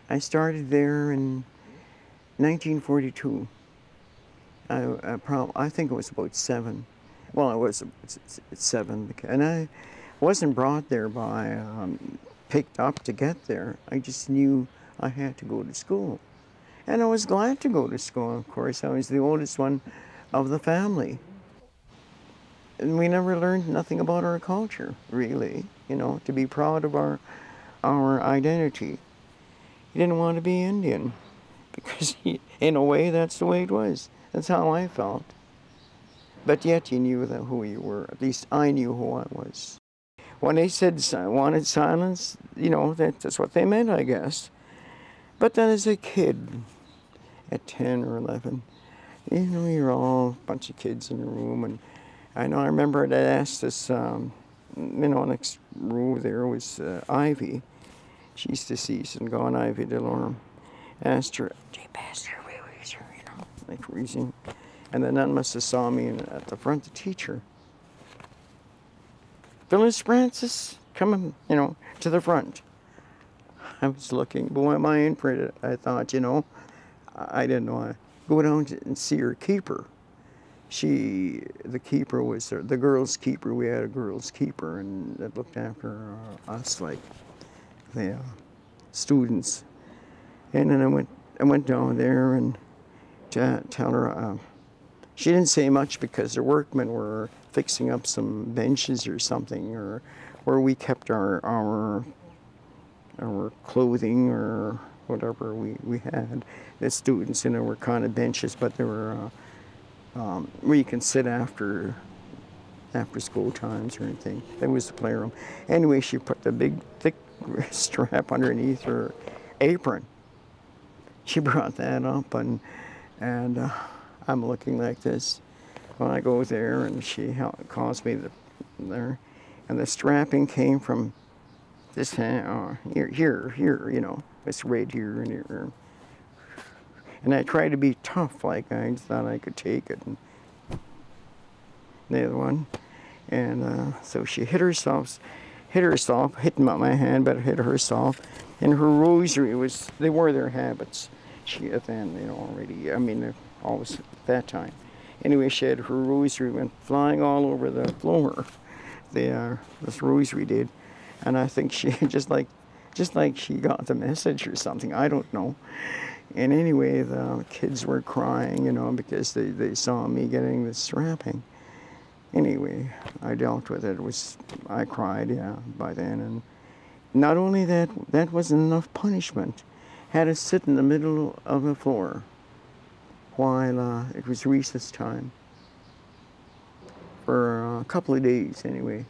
I started there in 1942. I think it was about 7. Well, I was 7, and I wasn't brought there by, picked up to get there. I just knew I had to go to school. And I was glad to go to school, of course. I was the oldest one of the family. And we never learned nothing about our culture, really, you know, to be proud of our identity. You didn't want to be Indian, because in a way, that's the way it was. That's how I felt. But yet you knew who you were. At least I knew who I was. When they said wanted silence, you know, that's what they meant, I guess. But then as a kid, at 10 or 11, you know, you're all a bunch of kids in a room. And I remember I asked this, you know, next row there was Ivy. She's deceased and gone, Ivy DeLorme. Asked her, "Gee, Pastor, where is her?" You know, like reason. And the nun must have saw me at the front to teach her. "Phyllis Francis, come, you know, to the front." I was looking, but when my imprint, I thought, you know, I didn't know. I go down and see her keeper. The keeper was the girls' keeper. We had a girls' keeper, and that looked after us, like the students. And then I went down there and to tell her. She didn't say much because the workmen were fixing up some benches or something, or where we kept our clothing or whatever we had. The students, you know, were kind of benches, but they were where you can sit after school times or anything. That was the playroom. Anyway, she put the big thick strap underneath her apron. She brought that up, and I'm looking like this when I go there, and she calls me there, and the strapping came from this hand, here, you know, it's right here and here. And I tried to be tough, like I just thought I could take it. And the other one, and so she hit herself, hit my hand, but hit herself. And her rosary they wore their habits. She then, you know, already, I mean, always at that time. Anyway, she had her rosary went flying all over the floor. This rosary did, and I think she just like she got the message or something. I don't know. And anyway, the kids were crying, you know, because they saw me getting this strapping. Anyway, I dealt with it. I cried, yeah, by then. And not only that wasn't enough punishment. Had to sit in the middle of the floor while it was recess time for a couple of days anyway.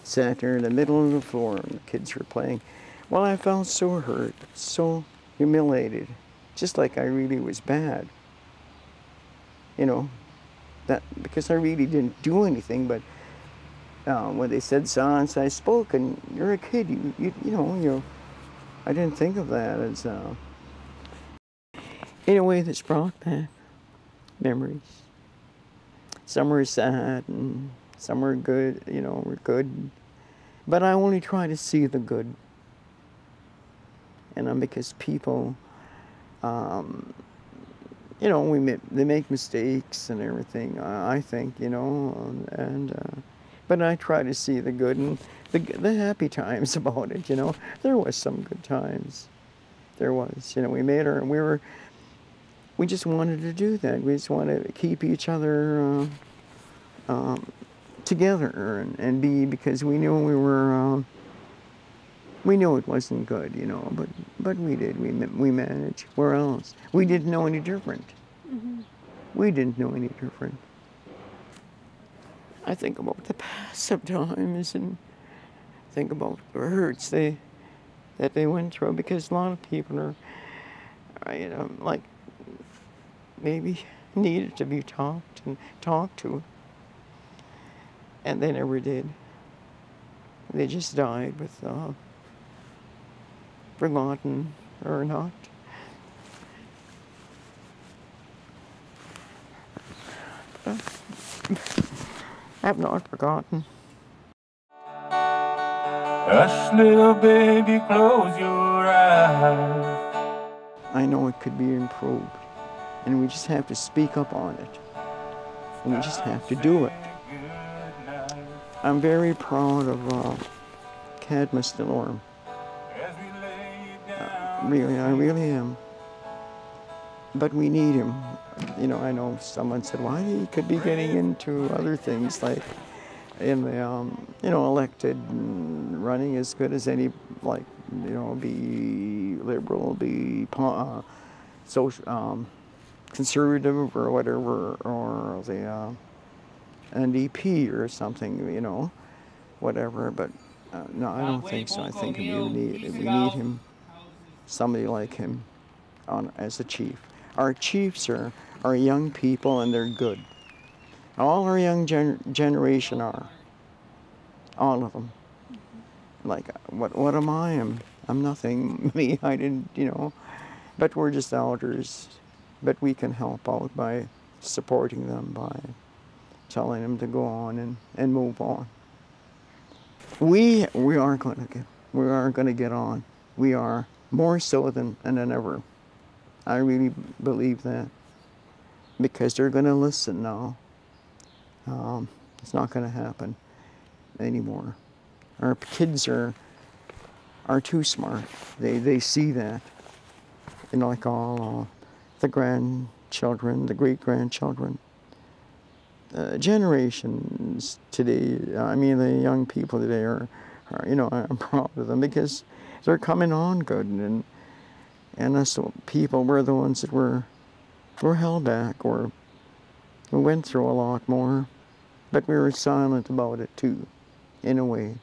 Sat there in the middle of the floor and the kids were playing. Well, I felt so hurt, so humiliated, just like I really was bad. You know, that because I really didn't do anything, but when they said silence, I spoke, and you're a kid, you know, I didn't think of that as in a way that's brought back memories. Some are sad and some are good, you know, were good. But I only try to see the good. And because people, you know, they make mistakes and everything, I think, you know, but I try to see the good and the happy times about it, you know. There was some good times. There was, you know, we just wanted to do that. We just wanted to keep each other together and be, because we knew we knew it wasn't good, you know, but we did. We managed. Where else? We didn't know any different. Mm-hmm. We didn't know any different. I think about the past sometimes and think about the hurts that they went through, because a lot of people are, you know, like maybe needed to be talked to, and they never did. They just died with forgotten or not. I've not forgotten. Hush, little baby, close your eyes. I know it could be improved. And we just have to speak up on it. And we just have to do it. I'm very proud of Cadmus Delorme. Really, I really am. But we need him. You know, I know someone said, well, he could be getting into other things like in the, you know, elected and running as good as any, like, you know, be liberal, be social, conservative or whatever, or the NDP or something, you know, whatever. But no, I don't think so. I think we need him, somebody like him, as a chief. Our chiefs are young people, and they're good. All our young generation are. All of them. Like, what am I? I'm nothing. Me, I didn't, you know. But we're just elders. But we can help out by supporting them, by telling them to go on and move on. We are going to get on. We are more so than ever. I really believe that, because they're going to listen now. It's not going to happen anymore. Our kids are too smart. They see that. And like all the grandchildren, the great-grandchildren, generations today, I mean the young people today are, you know, I'm proud of them because they're coming on good, and us people, we're the ones that were held back, or we went through a lot more, but we were silent about it too, in a way,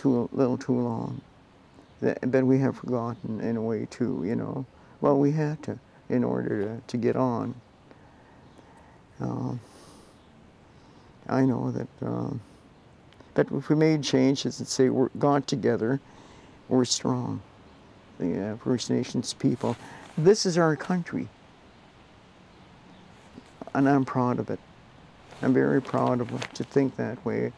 a little too long. But we have forgotten in a way too, you know. Well, we had to, in order to get on. I know that, but if we made changes and say we're got together, we're strong. The First Nations people. This is our country. And I'm proud of it. I'm very proud of it, to think that way.